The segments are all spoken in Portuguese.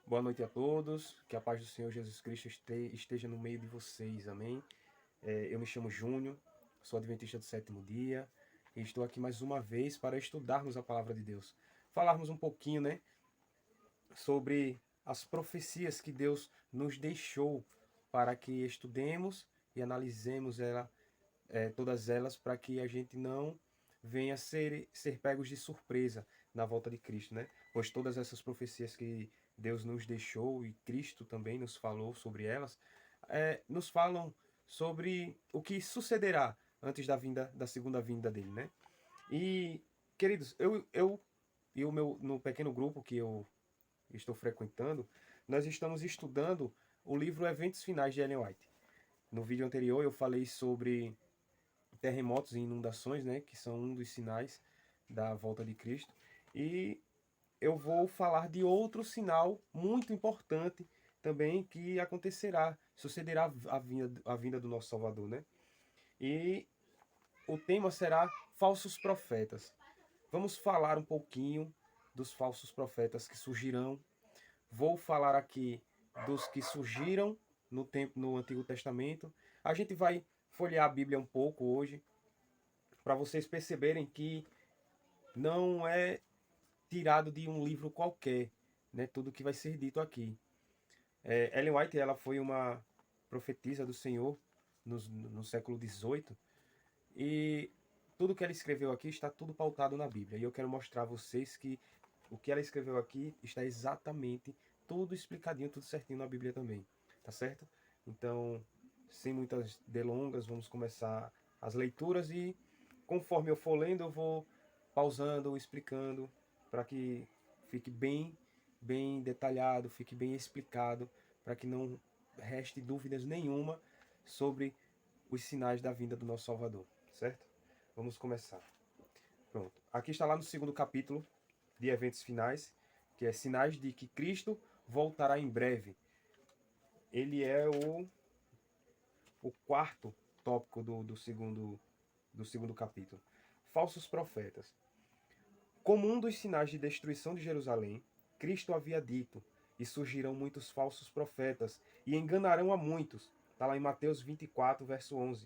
Boa noite a todos, que a paz do Senhor Jesus Cristo esteja no meio de vocês, amém? Eu me chamo Júnior, sou adventista do sétimo dia e estou aqui mais uma vez para estudarmos a palavra de Deus. Falarmos um pouquinho, né, sobre as profecias que Deus nos deixou para que estudemos e analisemos todas elas para que a gente não venha ser pegos de surpresa na volta de Cristo, né? Pois todas essas profecias que Deus nos deixou e Cristo também nos falou sobre elas, nos falam sobre o que sucederá antes da segunda vinda dele, né? E, queridos, eu e o meu no pequeno grupo que eu estou frequentando, nós estamos estudando o livro Eventos Finais de Ellen White. No vídeo anterior eu falei sobre terremotos e inundações, né, que são um dos sinais da volta de Cristo. E eu vou falar de outro sinal muito importante também que acontecerá, sucederá a vinda do nosso Salvador, né? E o tema será falsos profetas. Vamos falar um pouquinho dos falsos profetas que surgirão. Vou falar aqui dos que surgiram no Antigo Testamento. A gente vai folhear a Bíblia um pouco hoje, para vocês perceberem que não é tirado de um livro qualquer, né? Tudo que vai ser dito aqui. Ellen White, ela foi uma profetisa do Senhor no século XVIII e tudo que ela escreveu aqui está tudo pautado na Bíblia. E eu quero mostrar a vocês que o que ela escreveu aqui está exatamente tudo explicadinho, tudo certinho na Bíblia também, tá certo? Então, sem muitas delongas, vamos começar as leituras e conforme eu for lendo, eu vou pausando, explicando, para que fique bem detalhado, fique bem explicado, para que não reste dúvidas nenhuma sobre os sinais da vinda do nosso Salvador, certo? Vamos começar. Pronto. Aqui está lá no segundo capítulo de eventos finais, que é sinais de que Cristo voltará em breve. Ele é o quarto tópico do segundo capítulo. Falsos profetas. Como um dos sinais de destruição de Jerusalém, Cristo havia dito, e surgirão muitos falsos profetas, e enganarão a muitos. Está lá em Mateus 24, verso 11.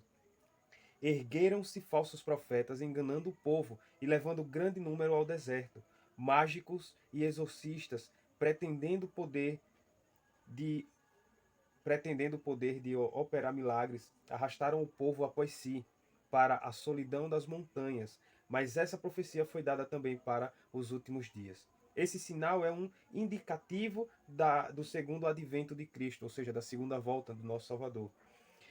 Ergueram-se falsos profetas, enganando o povo e levando grande número ao deserto. Mágicos e exorcistas, de pretendendo o poder de operar milagres, arrastaram o povo após si para a solidão das montanhas. Mas essa profecia foi dada também para os últimos dias. Esse sinal é um indicativo do segundo advento de Cristo, ou seja, da segunda volta do nosso Salvador.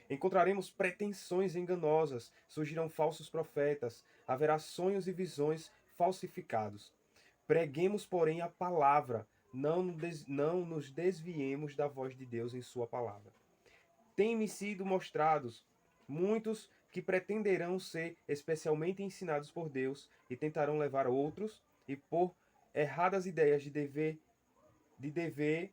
Encontraremos pretensões enganosas, surgirão falsos profetas, haverá sonhos e visões falsificados. Preguemos, porém, a palavra, não nos desviemos da voz de Deus em sua palavra. Tem-me sido mostrados muitos que pretenderão ser especialmente ensinados por Deus e tentarão levar outros e por erradas ideias de dever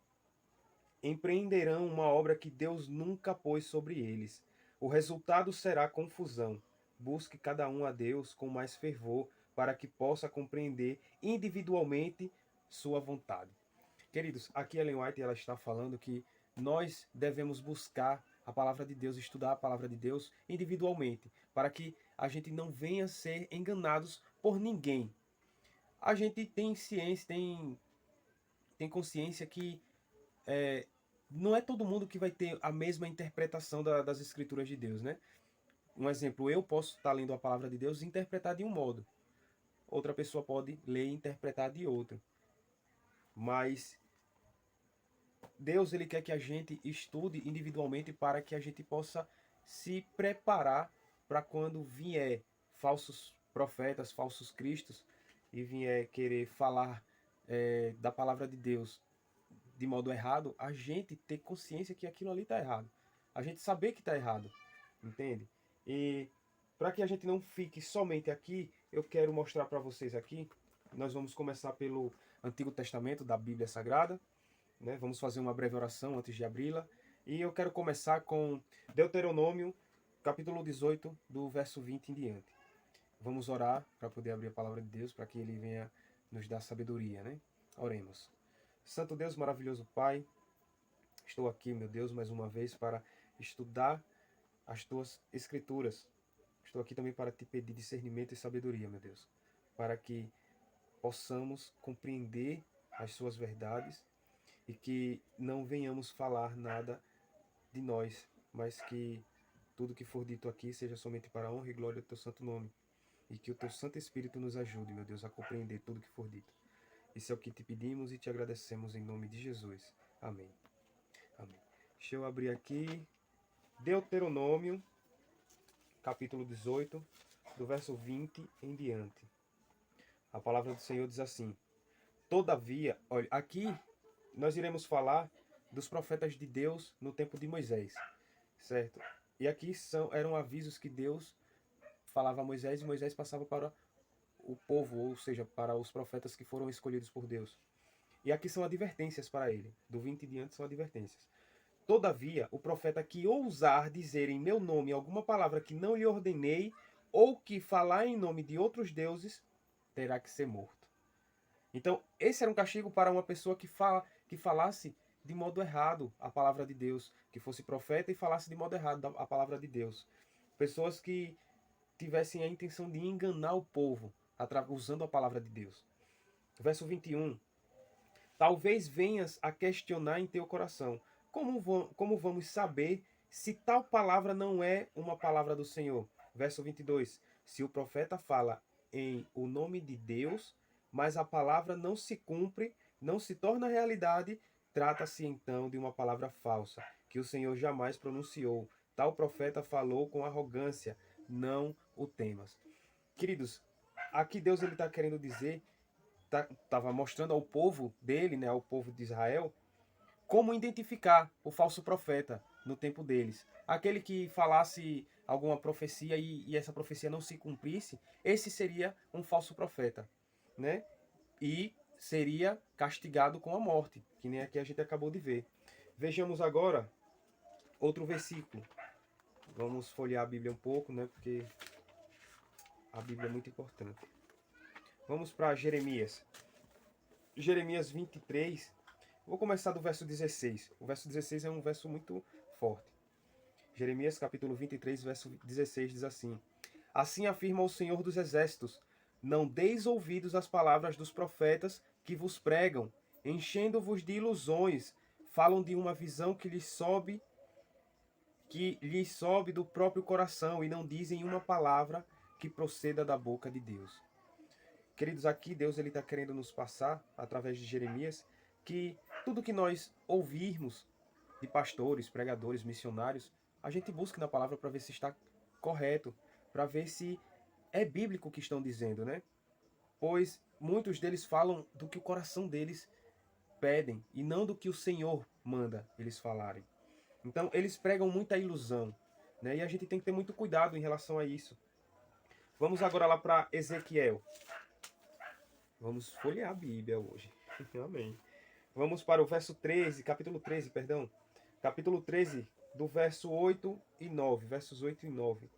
empreenderão uma obra que Deus nunca pôs sobre eles. O resultado será confusão. Busque cada um a Deus com mais fervor, para que possa compreender individualmente sua vontade. Queridos, aqui Ellen White ela está falando que nós devemos buscar a palavra de Deus, estudar a palavra de Deus individualmente, para que a gente não venha ser enganados por ninguém. A gente tem ciência, tem consciência que não é todo mundo que vai ter a mesma interpretação das escrituras de Deus, né? Um exemplo, eu posso estar lendo a palavra de Deus e interpretar de um modo. Outra pessoa pode ler e interpretar de outro. Mas Deus ele quer que a gente estude individualmente para que a gente possa se preparar para quando vier falsos profetas, falsos cristos e vier querer falar da palavra de Deus de modo errado, a gente ter consciência que aquilo ali está errado. A gente saber que está errado, entende? E para que a gente não fique somente aqui, eu quero mostrar para vocês aqui. Nós vamos começar pelo Antigo Testamento da Bíblia Sagrada, né? Vamos fazer uma breve oração antes de abri-la. E eu quero começar com Deuteronômio, capítulo 18, do verso 20 em diante. Vamos orar para poder abrir a palavra de Deus, para que Ele venha nos dar sabedoria, né? Oremos. Santo Deus, maravilhoso Pai, estou aqui, meu Deus, mais uma vez para estudar as tuas escrituras. Estou aqui também para te pedir discernimento e sabedoria, meu Deus, para que possamos compreender as suas verdades e que não venhamos falar nada de nós, mas que tudo que for dito aqui seja somente para a honra e glória do teu santo nome. E que o teu Santo Espírito nos ajude, meu Deus, a compreender tudo que for dito. Isso é o que te pedimos e te agradecemos em nome de Jesus. Amém. Amém. Deixa eu abrir aqui Deuteronômio, capítulo 18, do verso 20 em diante. A palavra do Senhor diz assim: Todavia, olha, aqui nós iremos falar dos profetas de Deus no tempo de Moisés, certo? E aqui eram avisos que Deus falava a Moisés e Moisés passava para o povo, ou seja, para os profetas que foram escolhidos por Deus. E aqui são advertências para ele. Do 20 em diante são advertências. Todavia, o profeta que ousar dizer em meu nome alguma palavra que não lhe ordenei, ou que falar em nome de outros deuses, terá que ser morto. Então, esse era um castigo para uma pessoa que falasse de modo errado a palavra de Deus, que fosse profeta e falasse de modo errado a palavra de Deus. Pessoas que tivessem a intenção de enganar o povo, usando a palavra de Deus. Verso 21. Talvez venhas a questionar em teu coração, como vamos saber se tal palavra não é uma palavra do Senhor? Verso 22. Se o profeta fala em o nome de Deus, mas a palavra não se cumpre, não se torna realidade, trata-se então de uma palavra falsa, que o Senhor jamais pronunciou. Tal profeta falou com arrogância, não o temas. Queridos, aqui Deus está querendo dizer, estava mostrando ao povo dele, né, ao povo de Israel, como identificar o falso profeta no tempo deles. Aquele que falasse alguma profecia e essa profecia não se cumprisse, esse seria um falso profeta, né? E seria castigado com a morte, que nem aqui a gente acabou de ver. Vejamos agora outro versículo. Vamos folhear a Bíblia um pouco, né? Porque a Bíblia é muito importante. Vamos para Jeremias. Jeremias 23. Vou começar do verso 16. O verso 16 é um verso muito forte. Jeremias capítulo 23, verso 16 diz assim: Assim afirma o Senhor dos Exércitos: Não deis ouvidos às palavras dos profetas que vos pregam, enchendo-vos de ilusões, falam de uma visão que lhes sobe do próprio coração e não dizem uma palavra que proceda da boca de Deus. Queridos, aqui Deus está querendo nos passar, através de Jeremias, que tudo que nós ouvirmos de pastores, pregadores, missionários, a gente busque na palavra para ver se está correto, para ver se é bíblico o que estão dizendo, né? Pois muitos deles falam do que o coração deles pedem e não do que o Senhor manda eles falarem. Então, eles pregam muita ilusão, né? E a gente tem que ter muito cuidado em relação a isso. Vamos agora lá para Ezequiel. Vamos folhear a Bíblia hoje. Amém. Vamos para o verso 13, capítulo 13, perdão. Capítulo 13, do verso 8 e 9. Versos 8 e 9.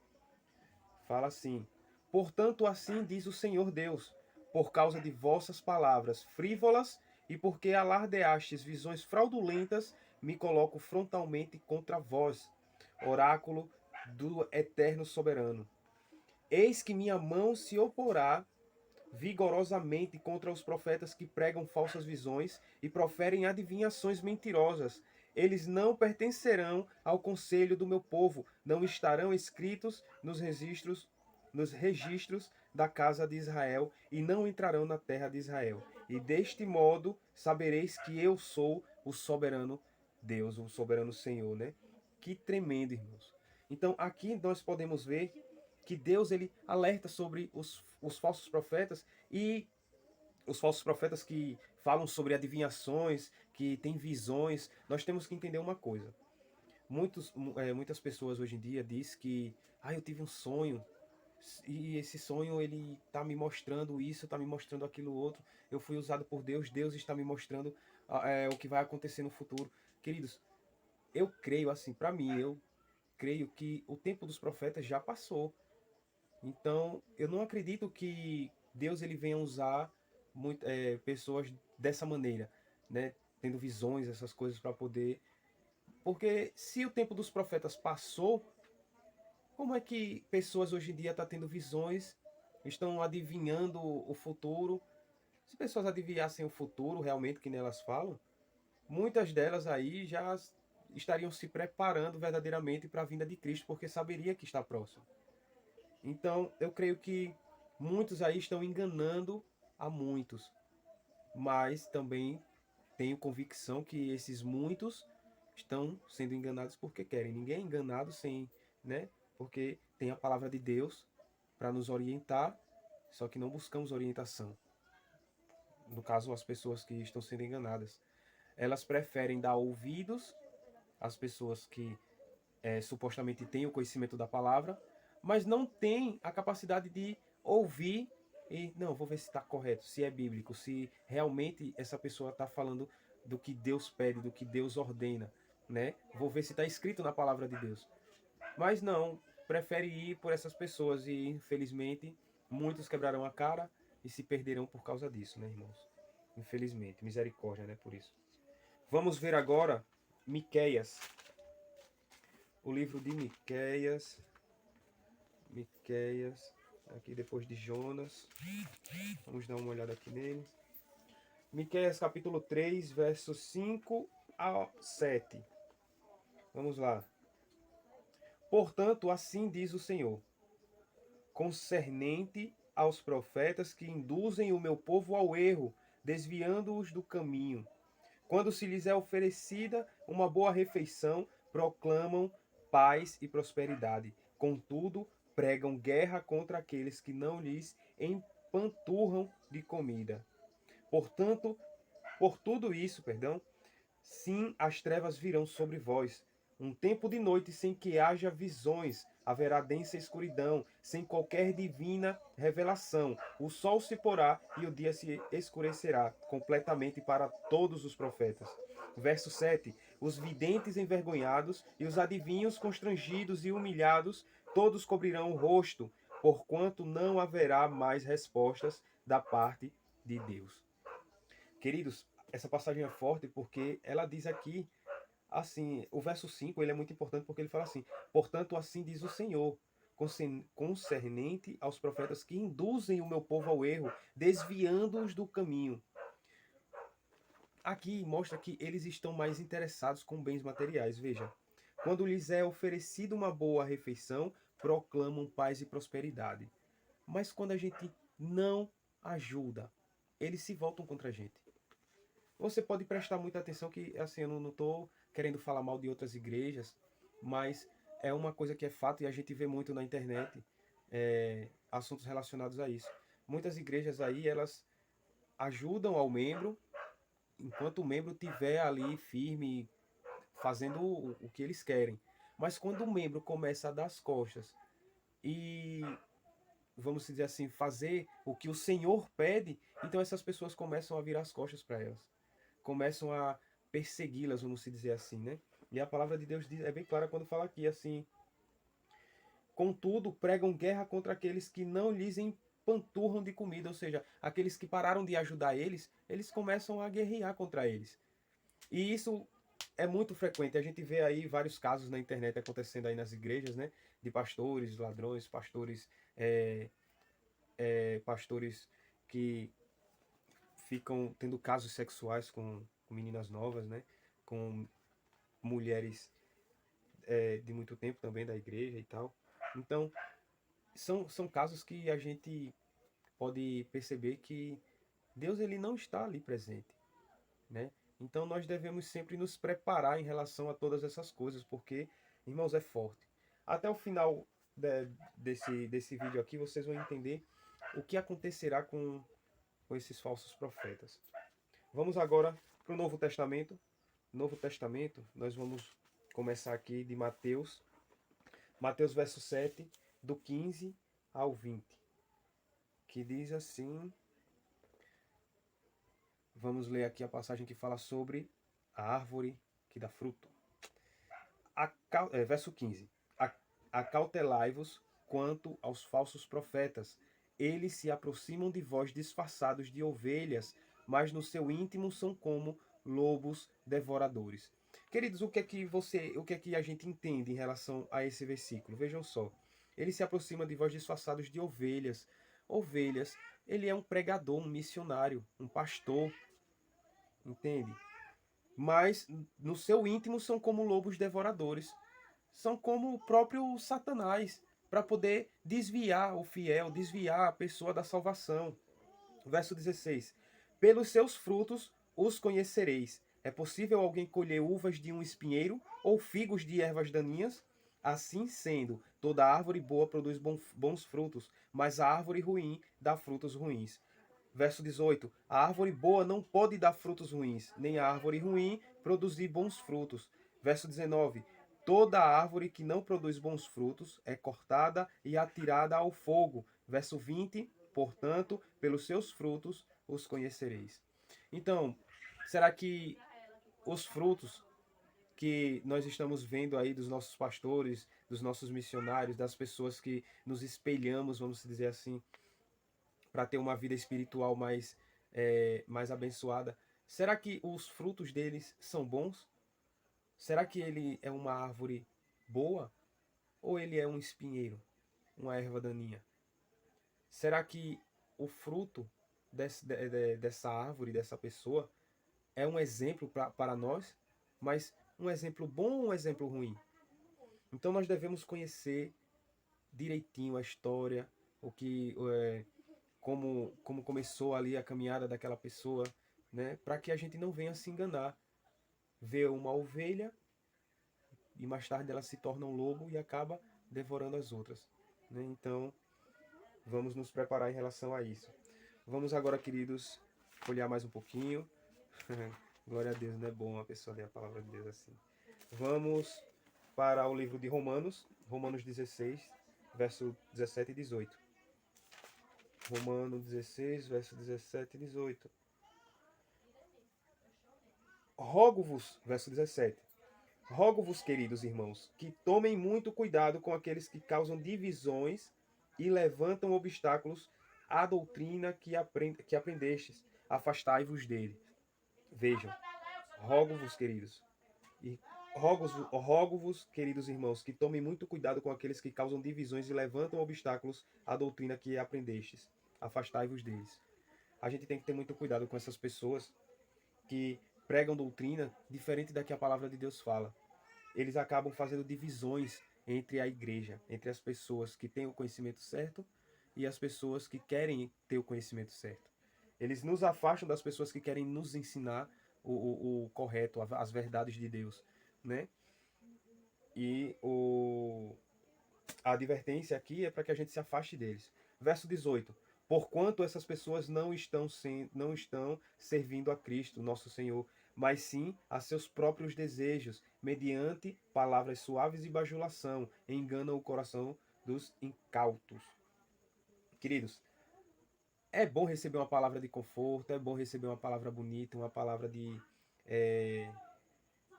Fala assim: Portanto, assim diz o Senhor Deus, por causa de vossas palavras frívolas e porque alardeastes visões fraudulentas, me coloco frontalmente contra vós, oráculo do Eterno Soberano. Eis que minha mão se oporá vigorosamente contra os profetas que pregam falsas visões e proferem adivinhações mentirosas. Eles não pertencerão ao conselho do meu povo, não estarão escritos nos registros da casa de Israel e não entrarão na terra de Israel. E deste modo sabereis que eu sou o soberano Deus, o soberano Senhor, né? Que tremendo, irmãos. Então aqui nós podemos ver que Deus ele alerta sobre os falsos profetas e os falsos profetas que falam sobre adivinhações, que têm visões. Nós temos que entender uma coisa. Muitas pessoas hoje em dia dizem que eu tive um sonho e esse sonho ele está me mostrando isso, está me mostrando aquilo outro. Eu fui usado por Deus, Deus está me mostrando o que vai acontecer no futuro. Queridos, eu creio assim, para mim, eu creio que o tempo dos profetas já passou. Então, eu não acredito que Deus ele venha usar pessoas dessa maneira. né, tendo visões, essas coisas para poder... Porque se o tempo dos profetas passou, como é que pessoas hoje em dia estão tendo visões, estão adivinhando o futuro? Se pessoas adivinhassem o futuro realmente, que nelas falam, muitas delas aí já estariam se preparando verdadeiramente para a vinda de Cristo, porque saberia que está próximo. Então, eu creio que muitos aí estão enganando a muitos, mas também tenho convicção que esses muitos estão sendo enganados porque querem. Ninguém é enganado sem, né? Porque tem a palavra de Deus para nos orientar, só que não buscamos orientação. No caso, as pessoas que estão sendo enganadas, elas preferem dar ouvidos às pessoas que supostamente têm o conhecimento da palavra, mas não têm a capacidade de ouvir e, não, vou ver se está correto, se é bíblico, se realmente essa pessoa está falando do que Deus pede, do que Deus ordena, né? Vou ver se está escrito na palavra de Deus. Mas não, prefere ir por essas pessoas e, infelizmente, muitos quebrarão a cara e se perderão por causa disso, né, irmãos? Infelizmente, misericórdia, né, por isso. Vamos ver agora Miqueias, o livro de Miqueias, aqui depois de Jonas. Vamos dar uma olhada aqui nele. Miqueias capítulo 3, versos 5 a 7. Vamos lá. Portanto, assim diz o Senhor, concernente aos profetas que induzem o meu povo ao erro, desviando-os do caminho. Quando se lhes é oferecida uma boa refeição, proclamam paz e prosperidade. Contudo, pregam guerra contra aqueles que não lhes empanturram de comida. Portanto, por tudo isso, sim, as trevas virão sobre vós. Um tempo de noite sem que haja visões, haverá densa escuridão, sem qualquer divina revelação. O sol se porá e o dia se escurecerá completamente para todos os profetas. Verso 7. Os videntes envergonhados e os adivinhos constrangidos e humilhados, todos cobrirão o rosto, porquanto não haverá mais respostas da parte de Deus. Queridos, essa passagem é forte porque ela diz aqui, assim, o verso 5 ele é muito importante porque ele fala assim, portanto assim diz o Senhor, concernente aos profetas que induzem o meu povo ao erro, desviando-os do caminho. Aqui mostra que eles estão mais interessados com bens materiais, veja. Quando lhes é oferecida uma boa refeição, proclamam paz e prosperidade. Mas quando a gente não ajuda, eles se voltam contra a gente. Você pode prestar muita atenção que, assim, eu não estou querendo falar mal de outras igrejas, mas é uma coisa que é fato e a gente vê muito na internet, assuntos relacionados a isso. Muitas igrejas aí, elas ajudam ao membro, enquanto o membro estiver ali firme, fazendo o que eles querem. Mas quando o membro começa a dar as costas e, vamos dizer assim, fazer o que o Senhor pede, então essas pessoas começam a virar as costas para elas. Começam a persegui-las, vamos dizer assim, né? E a palavra de Deus é bem clara quando fala aqui, assim, contudo, pregam guerra contra aqueles que não lhes empanturram de comida, ou seja, aqueles que pararam de ajudar eles, eles começam a guerrear contra eles. E isso é muito frequente, a gente vê aí vários casos na internet acontecendo aí nas igrejas, né? De pastores, ladrões, pastores que ficam tendo casos sexuais com meninas novas, né? Com mulheres de muito tempo também da igreja e tal. Então, são casos que a gente pode perceber que Deus ele não está ali presente, né? Então nós devemos sempre nos preparar em relação a todas essas coisas, porque, irmãos, é forte. Até o final desse vídeo aqui, vocês vão entender o que acontecerá com esses falsos profetas. Vamos agora para o Novo Testamento. Novo Testamento, nós vamos começar aqui de Mateus. Mateus verso 7, do 15 ao 20. Que diz assim... Vamos ler aqui a passagem que fala sobre a árvore que dá fruto. Verso 15. Acautelai-vos quanto aos falsos profetas. Eles se aproximam de vós disfarçados de ovelhas, mas no seu íntimo são como lobos devoradores. Queridos, o que é que a gente entende em relação a esse versículo? Vejam só. Ele se aproxima de vós disfarçados de ovelhas. Ovelhas, ele é um pregador, um missionário, um pastor, entende? Mas no seu íntimo são como lobos devoradores. São como o próprio Satanás, para poder desviar o fiel, desviar a pessoa da salvação. Verso 16. Pelos seus frutos os conhecereis. É possível alguém colher uvas de um espinheiro ou figos de ervas daninhas? Assim sendo, toda árvore boa produz bons frutos, mas a árvore ruim dá frutos ruins. Verso 18. A árvore boa não pode dar frutos ruins, nem a árvore ruim produzir bons frutos. Verso 19. Toda árvore que não produz bons frutos é cortada e atirada ao fogo. Verso 20. Portanto, pelos seus frutos os conhecereis. Então, será que os frutos que nós estamos vendo aí dos nossos pastores, dos nossos missionários, das pessoas que nos espelhamos, vamos dizer assim, para ter uma vida espiritual mais abençoada, será que os frutos deles são bons? Será que ele é uma árvore boa ou ele é um espinheiro, uma erva daninha? Será que o fruto dessa árvore, dessa pessoa, é um exemplo para nós, mas um exemplo bom ou um exemplo ruim? Então nós devemos conhecer direitinho a história, o que como começou ali a caminhada daquela pessoa, né? Para que a gente não venha se enganar. Ver uma ovelha e mais tarde ela se torna um lobo e acaba devorando as outras, né? Então, vamos nos preparar em relação a isso. Vamos agora, queridos, olhar mais um pouquinho. Glória a Deus, não é bom a pessoa ler a palavra de Deus assim. Vamos para o livro de Romanos, Romanos 16, verso 17 e 18. Romanos 16, verso 17 e 18. Rogo-vos, verso 17. Rogo-vos, queridos irmãos, que tomem muito cuidado com aqueles que causam divisões e levantam obstáculos à doutrina que aprendestes. Afastai-vos dele. Vejam, rogo-vos, queridos, e rogo-vos, queridos irmãos, que tomem muito cuidado com aqueles que causam divisões e levantam obstáculos à doutrina que aprendestes. Afastai-vos deles. A gente tem que ter muito cuidado com essas pessoas que pregam doutrina diferente da que a palavra de Deus fala. Eles acabam fazendo divisões entre a igreja, entre as pessoas que têm o conhecimento certo e as pessoas que querem ter o conhecimento certo. Eles nos afastam das pessoas que querem nos ensinar o correto, as verdades de Deus, né? E a advertência aqui é para que a gente se afaste deles. Verso 18. Porquanto essas pessoas não estão servindo a Cristo, nosso Senhor, mas sim a seus próprios desejos, mediante palavras suaves e bajulação, enganam o coração dos incautos. Queridos, é bom receber uma palavra de conforto, é bom receber uma palavra bonita, uma palavra de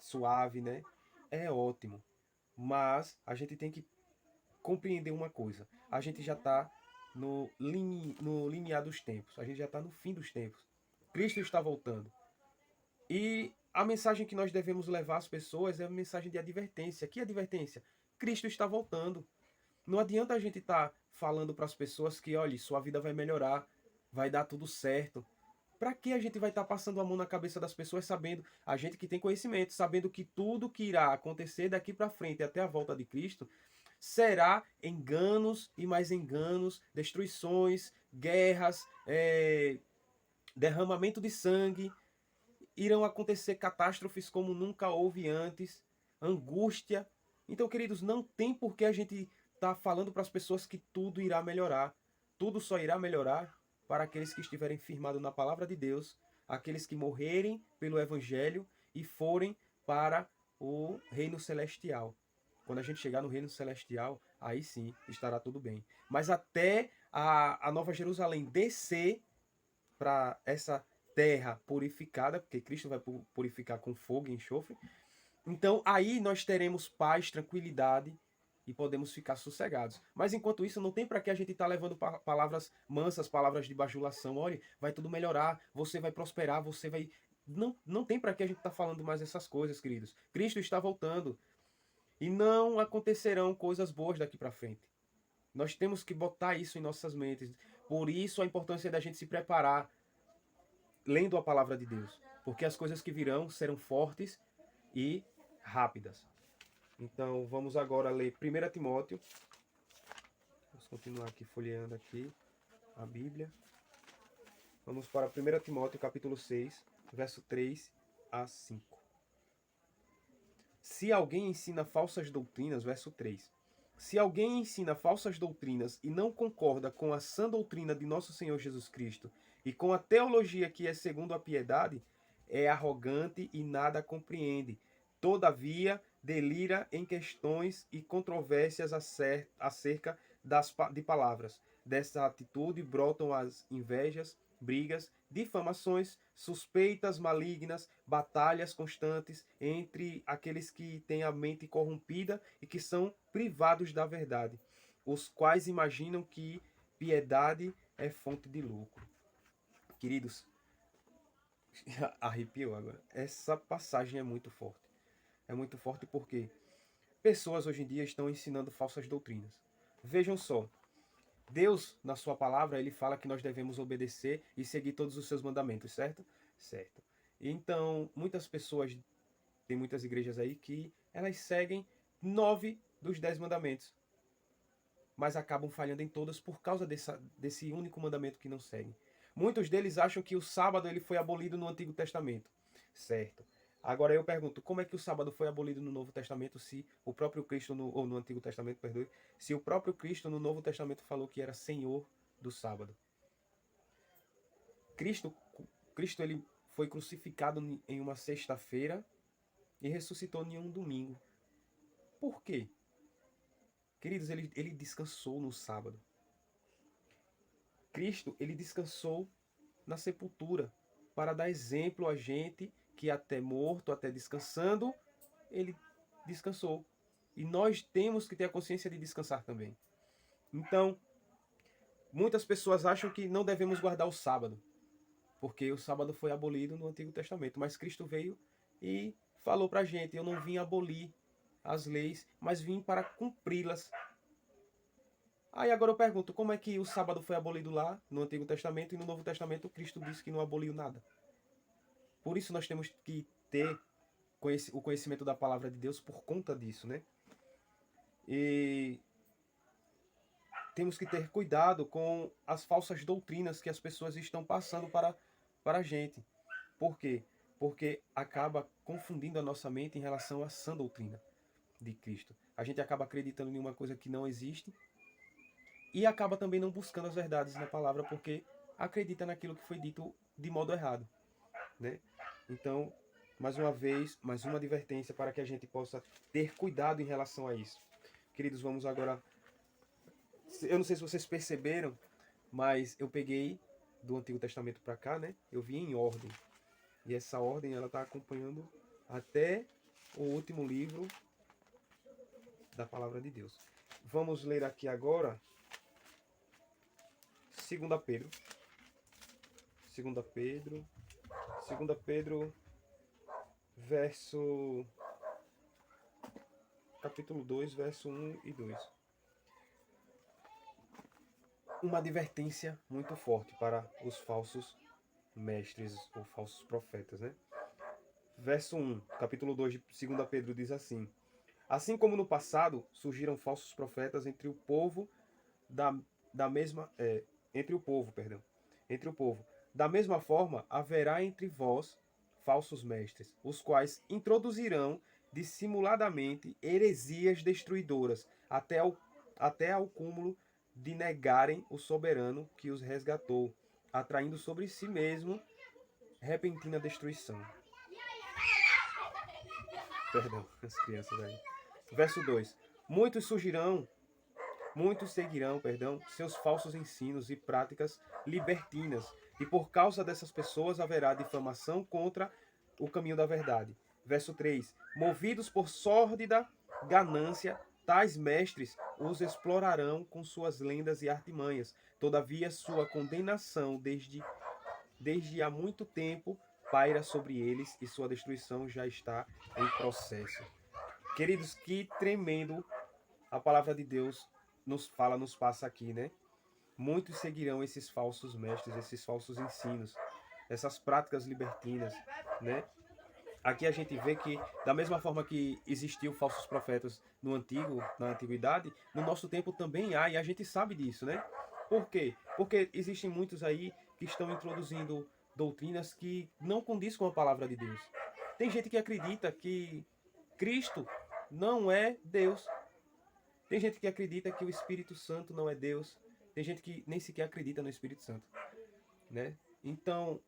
suave, né? É ótimo. Mas a gente tem que compreender uma coisa. A gente já está no limiar dos tempos. A gente já está no fim dos tempos. Cristo está voltando. E a mensagem que nós devemos levar às pessoas é a mensagem de advertência. Que advertência? Cristo está voltando. Não adianta a gente estar falando para as pessoas que, olha, sua vida vai melhorar, vai dar tudo certo. Para que a gente vai estar passando a mão na cabeça das pessoas sabendo, a gente que tem conhecimento, sabendo que tudo que irá acontecer daqui para frente até a volta de Cristo será enganos e mais enganos, destruições, guerras, derramamento de sangue, irão acontecer catástrofes como nunca houve antes, angústia. Então, queridos, não tem por que a gente estar falando para as pessoas que tudo irá melhorar. Tudo só irá melhorar para aqueles que estiverem firmados na palavra de Deus, aqueles que morrerem pelo Evangelho e forem para o reino celestial. Quando a gente chegar no reino celestial, aí sim estará tudo bem. Mas até a Nova Jerusalém descer para essa terra purificada, porque Cristo vai purificar com fogo e enxofre, então aí nós teremos paz, tranquilidade e podemos ficar sossegados. Mas enquanto isso, não tem para que a gente estar levando palavras mansas, palavras de bajulação. Olha, vai tudo melhorar, você vai prosperar, você vai... Não tem para que a gente estar falando mais essas coisas, queridos. Cristo está voltando. E não acontecerão coisas boas daqui para frente. Nós temos que botar isso em nossas mentes. Por isso a importância da gente se preparar lendo a palavra de Deus. Porque as coisas que virão serão fortes e rápidas. Então vamos agora ler 1 Timóteo. Vamos continuar aqui folheando aqui a Bíblia. Vamos para 1 Timóteo capítulo 6, verso 3 a 5. Se alguém ensina falsas doutrinas, verso 3. Se alguém ensina falsas doutrinas e não concorda com a sã doutrina de nosso Senhor Jesus Cristo e com a teologia que é segundo a piedade, é arrogante e nada compreende. Todavia, delira em questões e controvérsias acerca de palavras. Dessa atitude brotam as invejas, brigas, difamações, suspeitas malignas, batalhas constantes entre aqueles que têm a mente corrompida e que são privados da verdade, os quais imaginam que piedade é fonte de lucro. Queridos, arrepiou agora. Essa passagem é muito forte. É muito forte porque pessoas hoje em dia estão ensinando falsas doutrinas. Vejam só, Deus, na sua palavra, ele fala que nós devemos obedecer e seguir todos os seus mandamentos, certo? Certo. Então, muitas pessoas, tem muitas igrejas aí que elas seguem 9 dos 10 mandamentos, mas acabam falhando em todas por causa desse único mandamento que não seguem. Muitos deles acham que o sábado ele foi abolido no Antigo Testamento, certo? Agora eu pergunto, como é que o sábado foi abolido no Novo Testamento se o próprio Cristo, ou no Antigo Testamento, perdoe, se o próprio Cristo no Novo Testamento falou que era Senhor do sábado? Cristo ele foi crucificado em uma sexta-feira e ressuscitou em um domingo. Por quê? Queridos, ele descansou no sábado. Cristo, ele descansou na sepultura para dar exemplo a gente que até morto, até descansando, ele descansou. E nós temos que ter a consciência de descansar também. Então, muitas pessoas acham que não devemos guardar o sábado, porque o sábado foi abolido no Antigo Testamento. Mas Cristo veio e falou para a gente, eu não vim abolir as leis, mas vim para cumpri-las. Aí agora eu pergunto, como é que o sábado foi abolido lá no Antigo Testamento e no Novo Testamento Cristo disse que não aboliu nada? Por isso nós temos que ter o conhecimento da palavra de Deus por conta disso, né? E temos que ter cuidado com as falsas doutrinas que as pessoas estão passando para a gente. Por quê? Porque acaba confundindo a nossa mente em relação à sã doutrina de Cristo. A gente acaba acreditando em uma coisa que não existe e acaba também não buscando as verdades na palavra porque acredita naquilo que foi dito de modo errado, né? Então, mais uma vez, mais uma advertência para que a gente possa ter cuidado em relação a isso. Queridos, vamos agora... Eu não sei se vocês perceberam, mas eu peguei do Antigo Testamento para cá, né? Eu vi em ordem. E essa ordem, ela está acompanhando até o último livro da Palavra de Deus. Vamos ler aqui agora 2 Pedro. 2 Pedro, capítulo 2, verso 1 e 2. Uma advertência muito forte para os falsos mestres ou falsos profetas, né? Verso 1, capítulo 2 de 2 Pedro diz assim: assim como no passado surgiram falsos profetas entre o povo entre o povo. Da mesma forma, haverá entre vós falsos mestres, os quais introduzirão dissimuladamente heresias destruidoras, até ao cúmulo de negarem o soberano que os resgatou, atraindo sobre si mesmo repentina destruição. Perdão, as crianças aí. Verso 2. Muitos seguirão, seus falsos ensinos e práticas libertinas, e por causa dessas pessoas haverá difamação contra o caminho da verdade. Verso 3. Movidos por sórdida ganância, tais mestres os explorarão com suas lendas e artimanhas. Todavia, sua condenação desde há muito tempo paira sobre eles e sua destruição já está em processo. Queridos, que tremendo a palavra de Deus nos fala, nos passa aqui, né? Muitos seguirão esses falsos mestres, esses falsos ensinos, essas práticas libertinas, né? Aqui a gente vê que, da mesma forma que existiu falsos profetas na antiguidade, no nosso tempo também há, e a gente sabe disso, né? Por quê? Porque existem muitos aí que estão introduzindo doutrinas que não condiz com a palavra de Deus. Tem gente que acredita que Cristo não é Deus. Tem gente que acredita que o Espírito Santo não é Deus. Tem gente que nem sequer acredita no Espírito Santo, né? Então,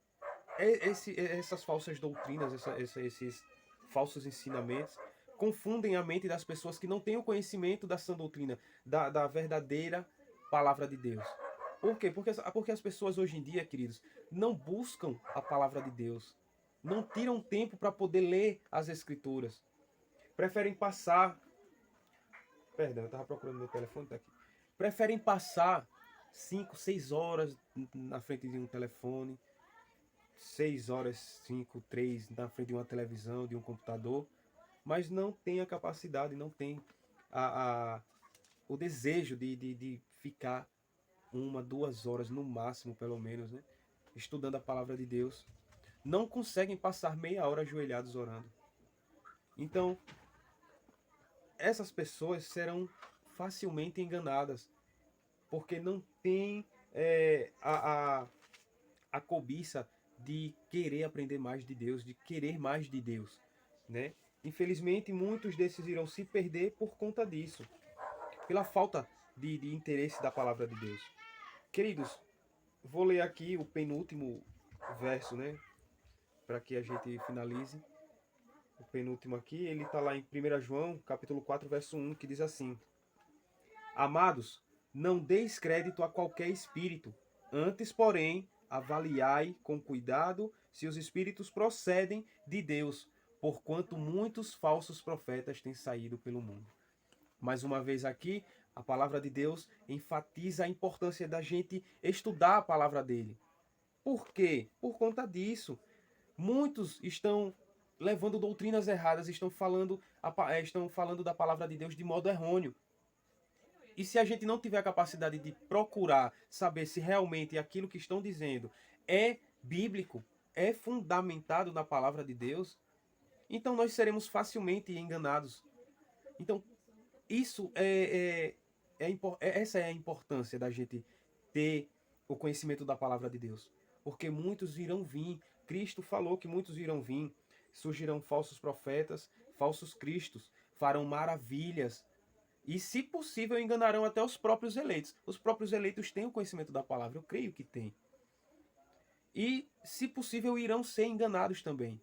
essas falsas doutrinas, esses falsos ensinamentos, confundem a mente das pessoas que não têm o conhecimento da sã doutrina, da verdadeira palavra de Deus. Por quê? Porque as pessoas hoje em dia, queridos, não buscam a palavra de Deus. Não tiram tempo para poder ler as Escrituras. Preferem passar... Perdão, eu estava procurando meu telefone, tá aqui. Preferem passar 5, 6 horas na frente de um telefone, 6 horas, 5, 3 na frente de uma televisão, de um computador, mas não tem a capacidade, não tem o desejo de ficar 1, 2 horas no máximo, pelo menos, né, estudando a palavra de Deus. Não conseguem passar meia hora ajoelhados orando. Então, essas pessoas serão facilmente enganadas, porque não tem a cobiça de querer aprender mais de Deus, de querer mais de Deus, né? Infelizmente, muitos desses irão se perder por conta disso, pela falta de interesse da palavra de Deus. Queridos, vou ler aqui o penúltimo verso, né? Para que a gente finalize. O penúltimo aqui, ele está lá em 1 João, capítulo 4, verso 1, que diz assim: Amados, não deis crédito a qualquer espírito, antes, porém, avaliai com cuidado se os espíritos procedem de Deus, porquanto muitos falsos profetas têm saído pelo mundo. Mais uma vez aqui, a palavra de Deus enfatiza a importância da gente estudar a palavra dele. Por quê? Por conta disso. Muitos estão levando doutrinas erradas, estão falando da palavra de Deus de modo errôneo. E se a gente não tiver a capacidade de procurar saber se realmente aquilo que estão dizendo é bíblico, é fundamentado na palavra de Deus, então nós seremos facilmente enganados. Então, essa é a importância da gente ter o conhecimento da palavra de Deus. Porque muitos irão vir. Cristo falou que muitos irão vir. Surgirão falsos profetas, falsos cristos, farão maravilhas. E, se possível, enganarão até os próprios eleitos. Os próprios eleitos têm o conhecimento da palavra, eu creio que têm. E, se possível, irão ser enganados também.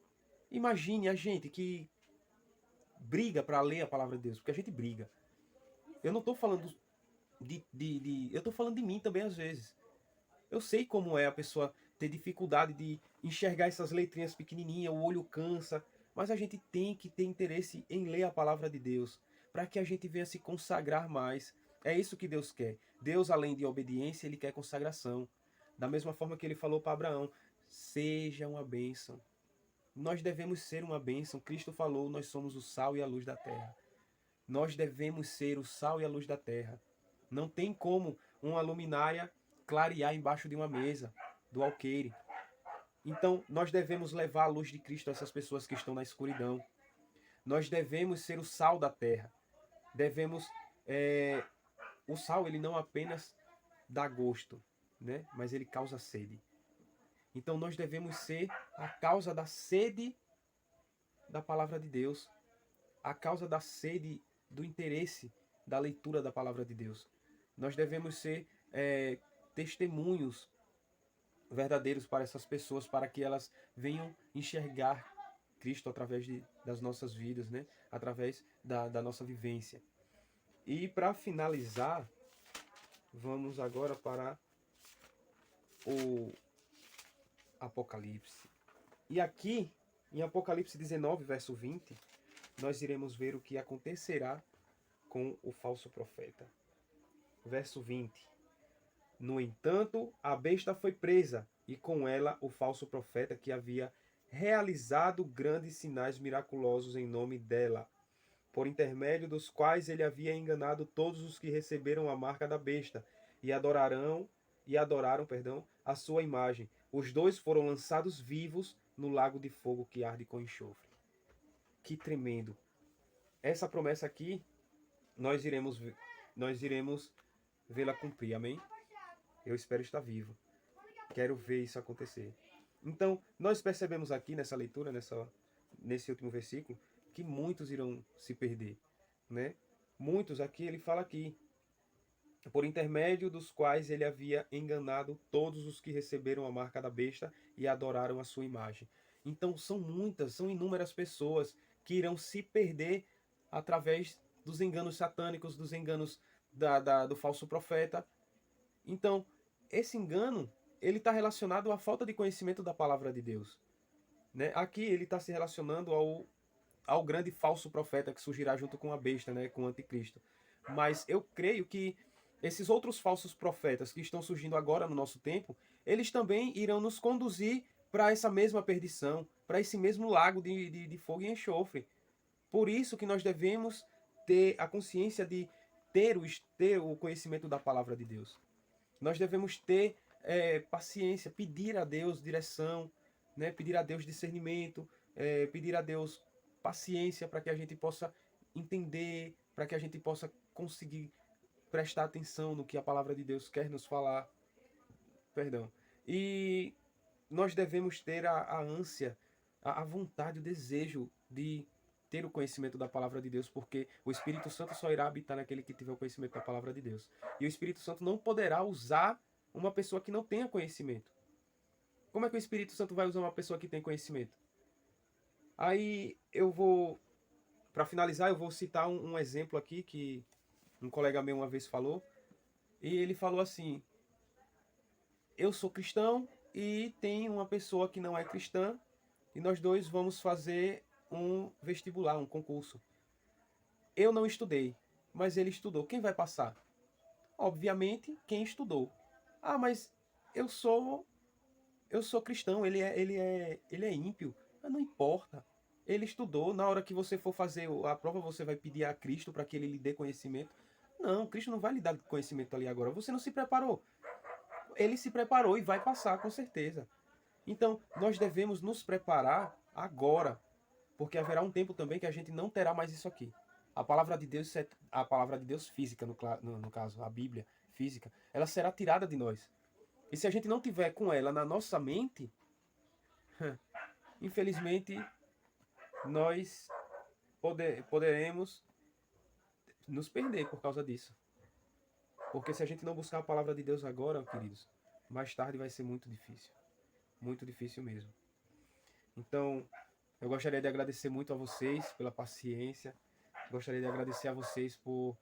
Imagine a gente que briga para ler a palavra de Deus, porque a gente briga. Eu não estou falando eu estou falando de mim também às vezes. Eu sei como é a pessoa ter dificuldade de enxergar essas letrinhas pequenininhas, o olho cansa, mas a gente tem que ter interesse em ler a palavra de Deus, para que a gente venha se consagrar mais. É isso que Deus quer. Deus, além de obediência, Ele quer consagração. Da mesma forma que Ele falou para Abraão, seja uma bênção. Nós devemos ser uma bênção. Cristo falou, nós somos o sal e a luz da terra. Nós devemos ser o sal e a luz da terra. Não tem como uma luminária clarear embaixo de uma mesa, do alqueire. Então, nós devemos levar a luz de Cristo a essas pessoas que estão na escuridão. Nós devemos ser o sal da terra. Devemos... O sal, ele não apenas dá gosto, né? Mas ele causa sede. Então, nós devemos ser a causa da sede da palavra de Deus. A causa da sede do interesse da leitura da palavra de Deus. Nós devemos ser testemunhos verdadeiros para essas pessoas, para que elas venham enxergar Cristo através das nossas vidas, né? Através da nossa vivência. E para finalizar, vamos agora para o Apocalipse. E aqui, em Apocalipse 19, verso 20, nós iremos ver o que acontecerá com o falso profeta. Verso 20. No entanto, a besta foi presa, e com ela o falso profeta que havia realizado grandes sinais miraculosos em nome dela, por intermédio dos quais ele havia enganado todos os que receberam a marca da besta e adoraram, a sua imagem. Os dois foram lançados vivos no lago de fogo que arde com enxofre. Que tremendo! Essa promessa aqui nós iremos vê-la cumprir. Amém? Eu espero estar vivo. Quero ver isso acontecer. Então, nós percebemos aqui nessa leitura, nesse último versículo, que muitos irão se perder, né? Muitos aqui, ele fala aqui, por intermédio dos quais ele havia enganado todos os que receberam a marca da besta e adoraram a sua imagem. Então, são inúmeras pessoas que irão se perder através dos enganos satânicos, dos enganos do falso profeta. Então, esse engano, ele está relacionado à falta de conhecimento da palavra de Deus, né? Aqui ele está se relacionando ao grande falso profeta que surgirá junto com a besta, né? Com o anticristo. Mas eu creio que esses outros falsos profetas que estão surgindo agora no nosso tempo, eles também irão nos conduzir para essa mesma perdição, para esse mesmo lago de fogo e enxofre. Por isso que nós devemos ter a consciência de ter o conhecimento da palavra de Deus. Nós devemos ter paciência, pedir a Deus direção, né? Pedir a Deus discernimento, pedir a Deus paciência para que a gente possa entender, para que a gente possa conseguir prestar atenção no que a palavra de Deus quer nos falar. Perdão. E nós devemos ter a ânsia, a vontade, o desejo de ter o conhecimento da palavra de Deus, porque o Espírito Santo só irá habitar naquele que tiver o conhecimento da palavra de Deus. E o Espírito Santo não poderá usar uma pessoa que não tenha conhecimento. Como é que o Espírito Santo vai usar uma pessoa que tem conhecimento? Aí para finalizar, eu vou citar um exemplo aqui que um colega meu uma vez falou. E ele falou assim: eu sou cristão e tem uma pessoa que não é cristã e nós dois vamos fazer um vestibular, um concurso. Eu não estudei, mas ele estudou. Quem vai passar? Obviamente, quem estudou. Ah, mas eu sou cristão, ele é ímpio. Mas não importa. Ele estudou. Na hora que você for fazer a prova, você vai pedir a Cristo para que ele lhe dê conhecimento. Não, Cristo não vai lhe dar conhecimento ali agora. Você não se preparou. Ele se preparou e vai passar, com certeza. Então, nós devemos nos preparar agora, porque haverá um tempo também que a gente não terá mais isso aqui. A palavra de Deus, a palavra de Deus física, no caso, a Bíblia física, ela será tirada de nós. E se a gente não tiver com ela na nossa mente, infelizmente, nós poderemos nos perder por causa disso. Porque se a gente não buscar a palavra de Deus agora, queridos, mais tarde vai ser muito difícil. Muito difícil mesmo. Então, eu gostaria de agradecer muito a vocês pela paciência. Gostaria de agradecer a vocês por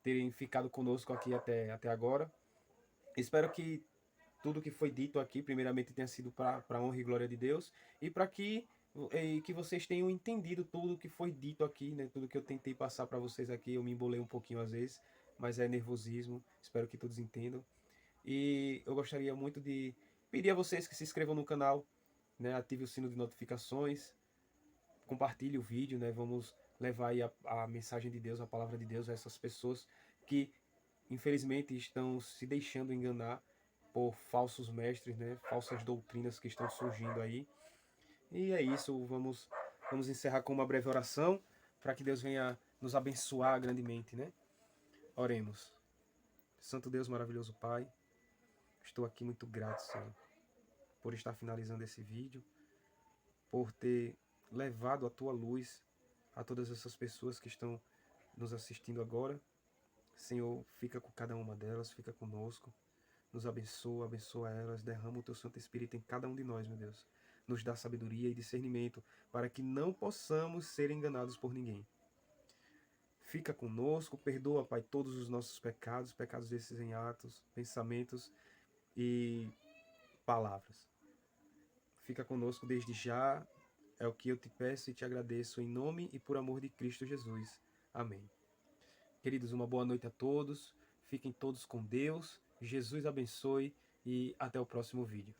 terem ficado conosco aqui até agora. Espero que tudo que foi dito aqui, primeiramente, tenha sido para a honra e glória de Deus. E para que vocês tenham entendido tudo que foi dito aqui, né? Tudo que eu tentei passar para vocês aqui. Eu me embolei um pouquinho às vezes, mas é nervosismo. Espero que todos entendam. E eu gostaria muito de pedir a vocês que se inscrevam no canal, né? Ative o sino de notificações, compartilhe o vídeo, né? Vamos levar aí a mensagem de Deus, a palavra de Deus a essas pessoas que infelizmente estão se deixando enganar por falsos mestres, né? Falsas doutrinas que estão surgindo aí. E é isso, vamos encerrar com uma breve oração para que Deus venha nos abençoar grandemente, né? Oremos. Santo Deus, maravilhoso Pai, estou aqui muito grato, Senhor, por estar finalizando esse vídeo, por ter levado a Tua luz a todas essas pessoas que estão nos assistindo agora. Senhor, fica com cada uma delas, fica conosco, nos abençoa, abençoa elas, derrama o Teu Santo Espírito em cada um de nós, meu Deus. Nos dá sabedoria e discernimento para que não possamos ser enganados por ninguém. Fica conosco, perdoa, Pai, todos os nossos pecados, pecados desses em atos, pensamentos e palavras. Fica conosco desde já, é o que eu te peço e te agradeço em nome e por amor de Cristo Jesus. Amém. Queridos, uma boa noite a todos, fiquem todos com Deus, Jesus abençoe e até o próximo vídeo.